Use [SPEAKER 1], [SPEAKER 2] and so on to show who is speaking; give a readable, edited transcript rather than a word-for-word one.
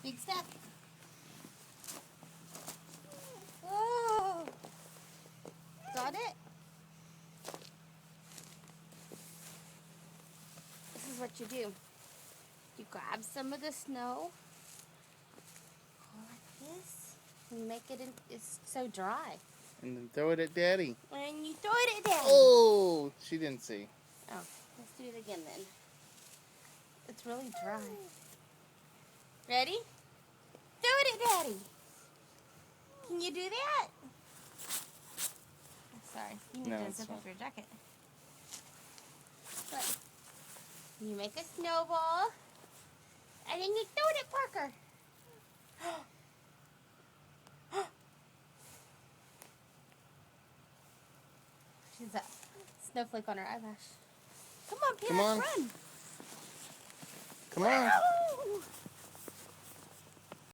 [SPEAKER 1] Big step. Oh. Got it? This is what you do. You grab some of the snow, like this, and you make it it's so dry.
[SPEAKER 2] And then throw it at Daddy.
[SPEAKER 1] And you throw it at Daddy.
[SPEAKER 2] Oh, she didn't see.
[SPEAKER 1] Oh, let's do it again then. It's really dry. Ready? Throw it at Daddy. Can you do that? Sorry, you need to zip up your jacket. Look. You make a snowball, and then you throw it at Parker. She's a snowflake on her eyelash. Come on, Peanut,
[SPEAKER 2] Come on.
[SPEAKER 1] run.
[SPEAKER 2] Come on.
[SPEAKER 1] Woo!